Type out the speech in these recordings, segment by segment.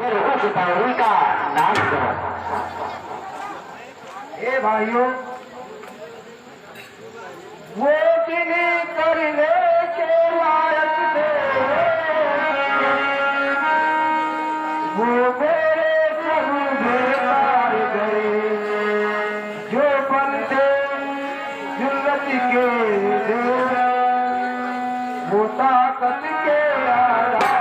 फिर उस बावरी का नाम करो। ए भाइयों, वो दिन करने के लायक थे, वो मेरे सब बेकार गए, जो बंदे जुल्लत के दे, वो ताकत के आधार।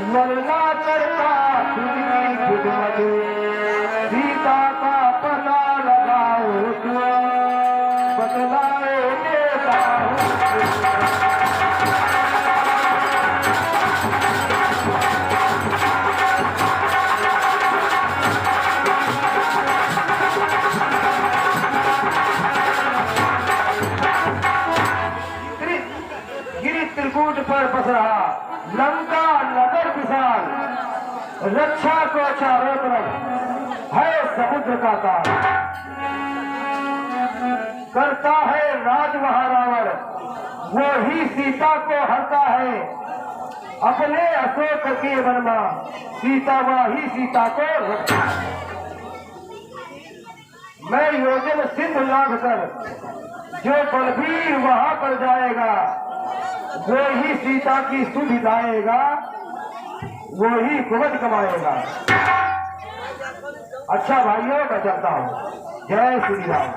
मरना करता सीता का पता लगाओ, बदलाए देता गिरी त्रिकूट पर बस रहा लंका नगर विशाल, रक्षा को चारों तरफ है समुद्र का काल। करता है राज वहां रावण, वो ही सीता को हरता है, अपने अशोक के वन में सीता वही सीता को रखता है। मैं योजन सिंध लांघ कर जो बलबीर वहां पर जाएगा, वो ही सीता की सुध लाएगा, वो ही कुवत कमाएगा। अच्छा भाइयों, मैं चलता हूँ। जय श्री राम।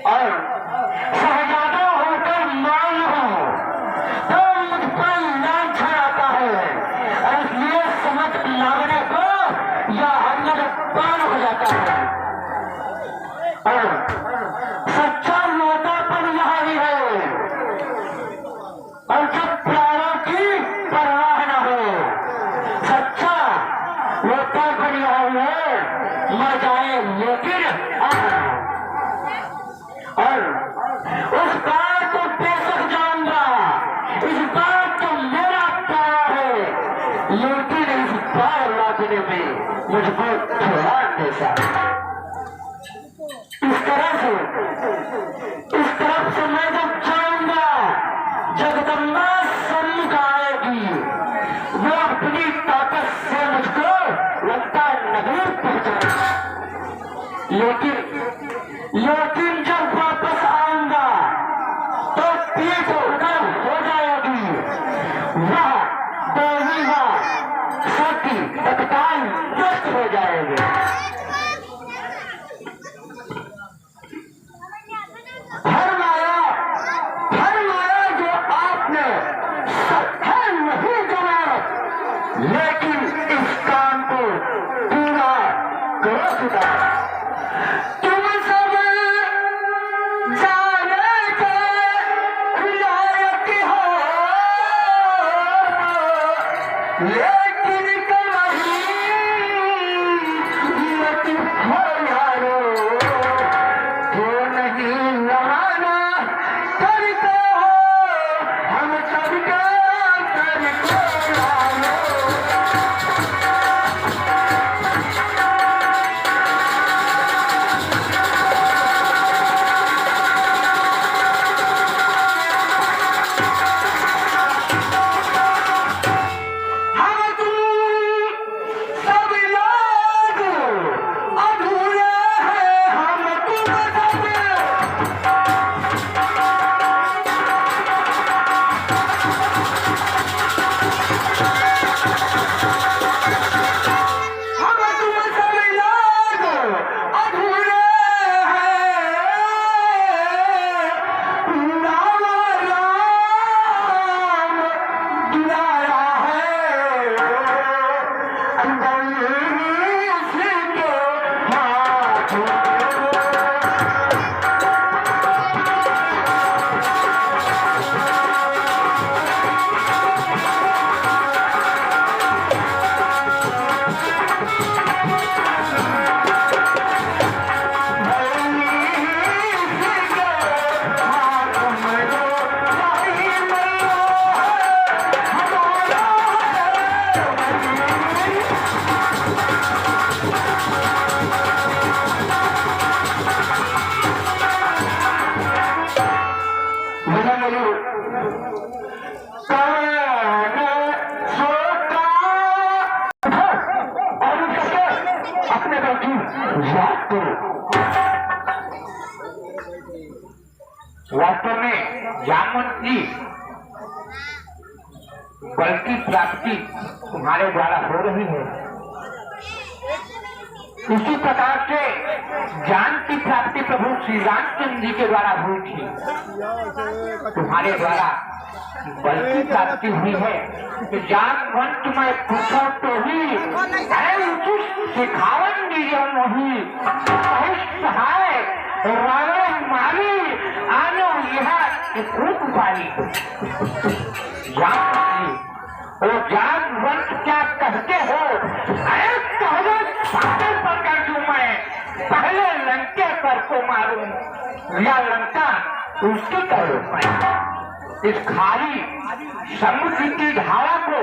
और शहजादा होकर मान हो तो मुझ पर लांछ आता है, और इसलिए समझ लागने को या हमने पान हो जाता है। और सच्चा मोटापन यहाँ ही है, और जब प्यारों की परवाह न हो, सच्चा मोटापन यहाँ ही है, मर जाए लेकिन और उस बात को बेशक जानूंगा, इस बात को मेरा प्यार है, लेकिन इस बार लादने में मुझको थोड़ा पैसा। इस तरफ से मैं जब जाऊंगा, जगदम्बा सम्मुख आएगी, वो अपनी ताकत से मुझको लगता नगर पहुंचाएगी। लेकिन जब वापस आऊंगा तो पीठ उधर हो जाएगी, वह देवी सती तत्काल नष्ट हो चुका है। तुम सब जाने के लायक हो, लेकिन कहीं मत हो यारो, जो नहीं रवाना करते हो हम सबके करके लालो। हम तुम सब लोग अधूरे हैं, हम तुम सब हम तुम सब लोग अधूरे हैं। राम राम दुलारा है, अंदर इसके हाथों में। अपने बैठी याद करो। वास्तव में जामन की बल की प्राप्ति तुम्हारे द्वारा हो रही है। इसी प्रकार से ज्ञान की प्राप्ति प्रभु श्री रामचंद्र जी के द्वारा हुई थी। तुम्हारे द्वारा बल की प्राप्ति हुई है। तो जागवंत मैं पूछो तो ही सिखावन दीजिए नहीं सहाय रावण मारी आनो यह खूब पारी। और जागवंत क्या कहते हो? अरे पहले सागर पर कर दूं मैं, पहले लंके पर को मारूं या लंका उसकी करो मैं। इस खाली समुद्र की धारा को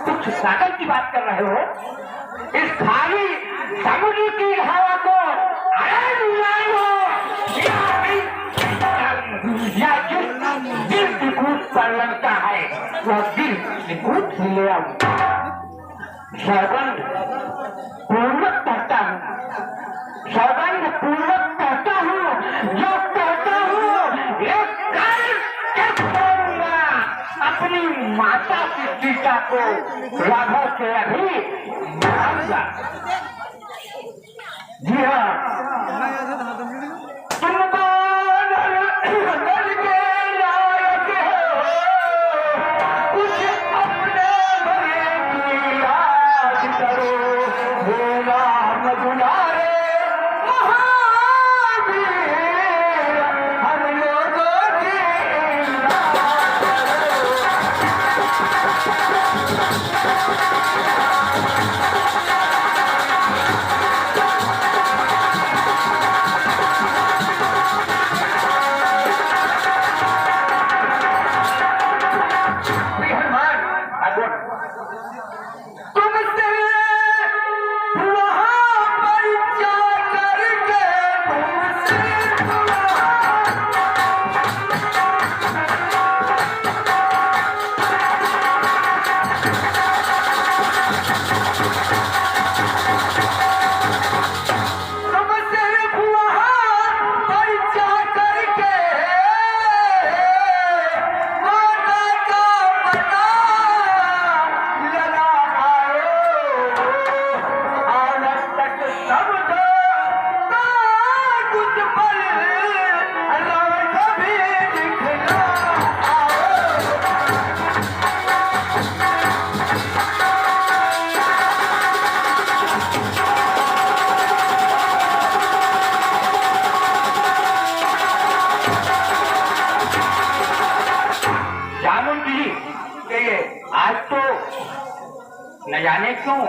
कुछ सागर की बात कर रहे हो? इस खाली समुद्र की धारा को या दिल दिकूत पर लंका है वह दिल दिकूत ही ले आओ। सौगंध पूर्वक कहता हूँ, सौगंध पूर्वक कहता हूँ, जो कहता हूँ एक अपनी माता की सीता को राघव से अभी मारूंगा। जी हाँ, तुमको नल के लायक हो, कुछ अपने भले की याद करो। हे राम दुलारे महावीर, हम लोगों की तुमसे वहाँ पर जाने क्यों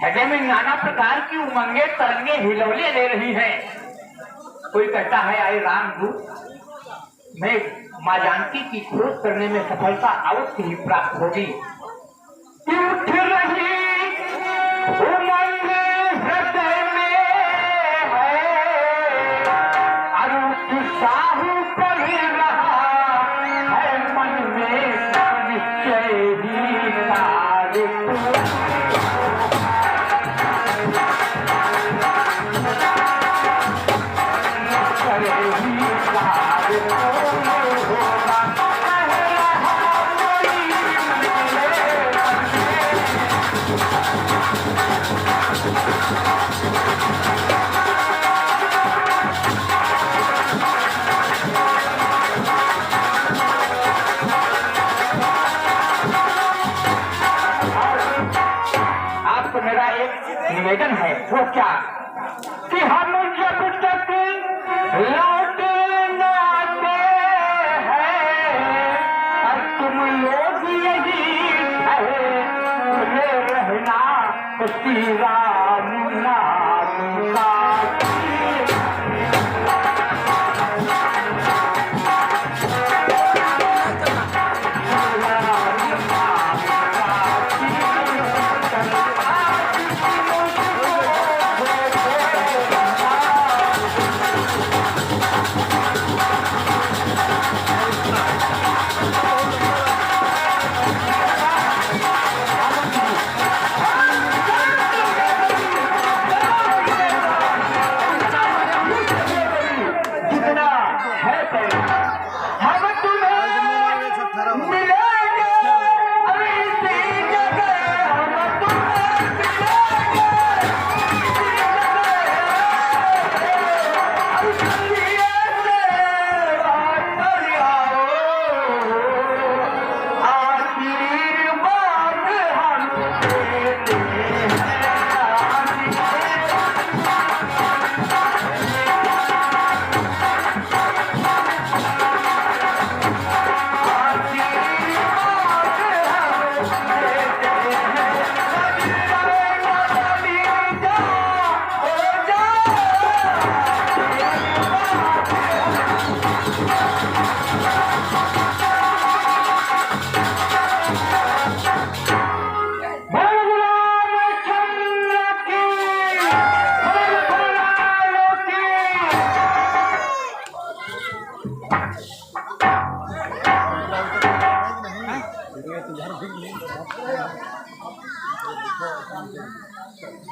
हृदय में नाना प्रकार की उमंगे तरंगे हिलौले ले रही हैं। कोई कहता है आए रामदूत मैं मां जानकी की खोज करने में सफलता अवश्य ही प्राप्त होगी। उठ रही उमंग हृदय में है, उत्साह बढ़ रहा है मन में, निश्चय ही कार्य निवेदन है वो क्या कि हम जब तक लौट न आते हैं और तुम लोग यही रहना श्री राम नाम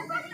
का